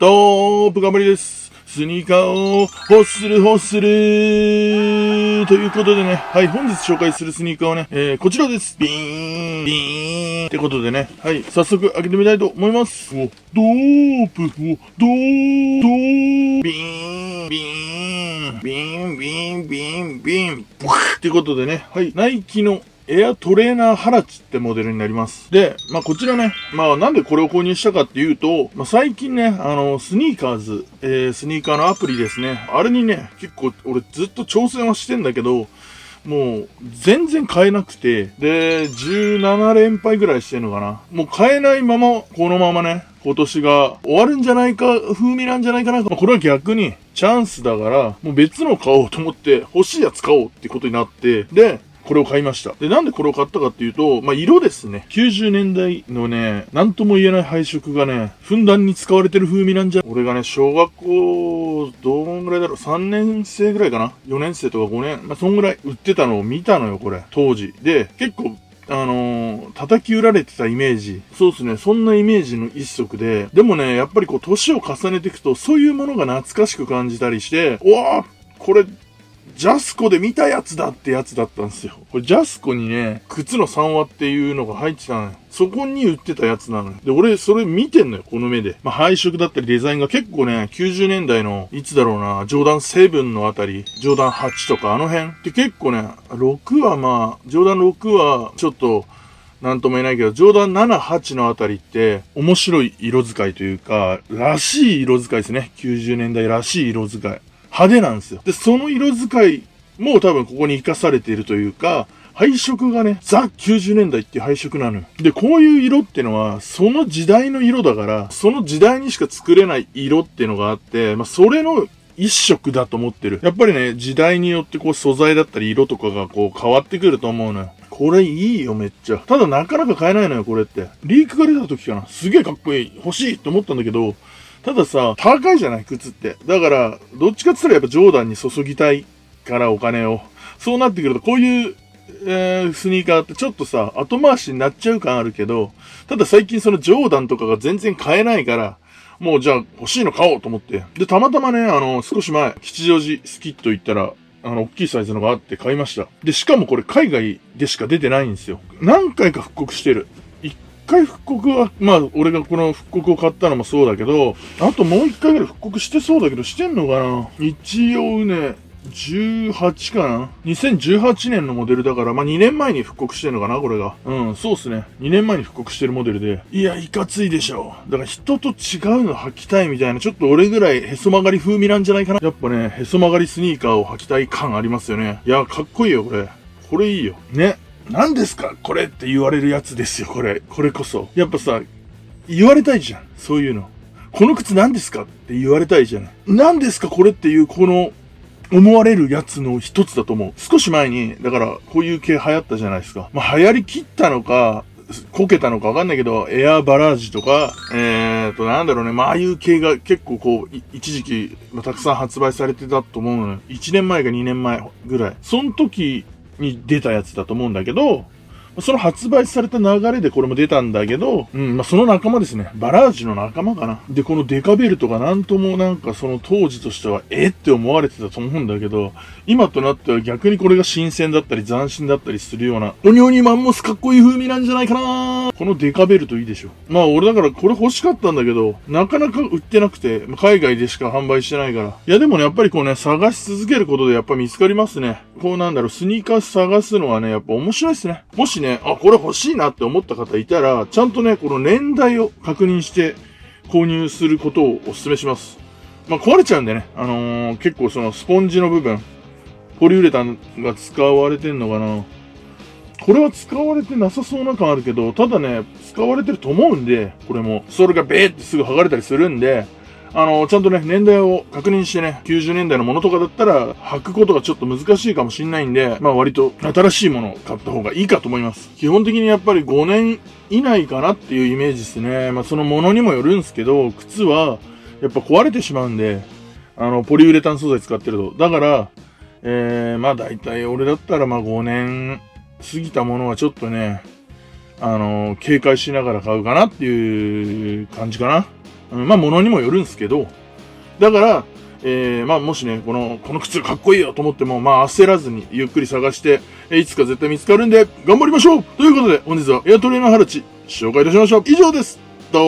トップ頑張りです。スニーカーを欲するということでね、はい、本日紹介するスニーカーはね、こちらです。ビーンってことでね、はい、早速開けてみたいと思います。ドープ、ビーン、ビーン、ビーン、ってことでね、はい、ナイキのエアトレーナーハラチってモデルになります。で、こちらね、なんでこれを購入したかっていうと、最近ね、スニーカーズ、スニーカーのアプリですね。あれにね、結構俺ずっと挑戦はしてんだけど、もう全然買えなくて、で、17連敗ぐらいしてんのかな。もう買えないまま、このままね、今年が終わるんじゃないか、風味なんじゃないかな。これは逆にチャンスだから、もう別の買おうと思って、欲しいやつ買おうってことになって、で、これを買いました。で、なんでこれを買ったかっていうと、色ですね。90年代のね、なんとも言えない配色がね、ふんだんに使われてる風味なんじゃ。俺がね、小学校、どんぐらいだろう、3年生ぐらいかな ?4 年生とか5年、そんぐらい売ってたのを見たのよ、これ。当時。で、結構、叩き売られてたイメージ。そうですね。そんなイメージの一足で。でもね、やっぱりこう、年を重ねていくと、そういうものが懐かしく感じたりして、うわー、これ、ジャスコで見たやつだってやつだったんですよ。これジャスコにね、靴の3話っていうのが入ってたのよ。そこに売ってたやつなのよ。で、俺それ見てんのよ、この目で。配色だったりデザインが結構ね、90年代の、いつだろうな、ジョーダン7のあたり、ジョーダン8とかあの辺。で、結構ね、6はジョーダン6はちょっと、なんとも言えないけど、ジョーダン7、8のあたりって、面白い色使いというか、らしい色使いですね。90年代らしい色使い。派手なんですよ。で、その色使いも多分ここに活かされているというか、配色がね、ザ90年代っていう配色なのよ。で、こういう色ってのは、その時代の色だから、その時代にしか作れない色っていうのがあって、それの一色だと思ってる。やっぱりね、時代によってこう素材だったり色とかがこう変わってくると思うのよ。これいいよ、めっちゃ。ただなかなか買えないのよ、これって。リークが出た時かな。すげえかっこいい。欲しいと思ったんだけど、たださ、高いじゃない、靴って。だから、どっちかって言ったらやっぱジョーダンに注ぎたいからお金を。そうなってくると、こういう、スニーカーってちょっとさ、後回しになっちゃう感あるけど、ただ最近そのジョーダンとかが全然買えないから、もうじゃあ欲しいの買おうと思って。で、たまたまね、少し前、吉祥寺スキット行ったら、大きいサイズのがあって買いました。で、しかもこれ海外でしか出てないんですよ。何回か復刻してる。一回復刻は、俺がこの復刻を買ったのもそうだけど、あともう一回ぐらい復刻してそうだけど、してんのかな？一応ね、18かな ?2018 年のモデルだから、2年前に復刻してるのかなこれが。そうっすね。2年前に復刻してるモデルで。いや、いかついでしょ。だから人と違うの履きたいみたいな、ちょっと俺ぐらいへそ曲がり風味なんじゃないかな。やっぱね、へそ曲がりスニーカーを履きたい感ありますよね。いや、かっこいいよ、これ。これいいよ。ね。何ですかこれって言われるやつですよ、これ。これこそ。やっぱさ、言われたいじゃん。そういうの。この靴何ですかって言われたいじゃない。何ですかこれっていうこの思われるやつの一つだと思う。少し前に、だからこういう系流行ったじゃないですか。流行り切ったのか、こけたのかわかんないけど、エアバラージとか、なんだろうね、ああいう系が結構こう、一時期、たくさん発売されてたと思うのよ。1年前か2年前ぐらい。その時に出たやつだと思うんだけど、その発売された流れでこれも出たんだけど、その仲間ですね。バラージの仲間かな。で、このデカベルトがなんともなんかその当時としては、って思われてたと思うんだけど、今となっては逆にこれが新鮮だったり斬新だったりするような、オニオニマンモスかっこいい風味なんじゃないかな。このデカベルトいいでしょ。俺だからこれ欲しかったんだけど、なかなか売ってなくて、海外でしか販売してないから。いやでもね、やっぱりこうね、探し続けることでやっぱ見つかりますね。こうなんだろう、スニーカー探すのはね、やっぱ面白いですね。もしね、これ欲しいなって思った方いたら、ちゃんとね、この年代を確認して購入することをお勧めします。壊れちゃうんでね、結構そのスポンジの部分、ポリウレタンが使われてんのかな。これは使われてなさそうな感あるけど、ただね、使われてると思うんで、これも、それがベーってすぐ剥がれたりするんで、ちゃんとね、年代を確認してね、90年代のものとかだったら、履くことがちょっと難しいかもしんないんで、割と新しいものを買った方がいいかと思います。基本的にやっぱり5年以内かなっていうイメージですね。そのものにもよるんですけど、靴は、やっぱ壊れてしまうんで、ポリウレタン素材使ってると。だから、大体俺だったら5年過ぎたものはちょっとね、警戒しながら買うかなっていう感じかな。まあ、物にもよるんですけど、だから、まあ、もしね、この靴かっこいいよと思っても、まあ、焦らずにゆっくり探して、いつか絶対見つかるんで、頑張りましょうということで、本日はエアトレーナーハラチ、紹介いたしました。以上です。どう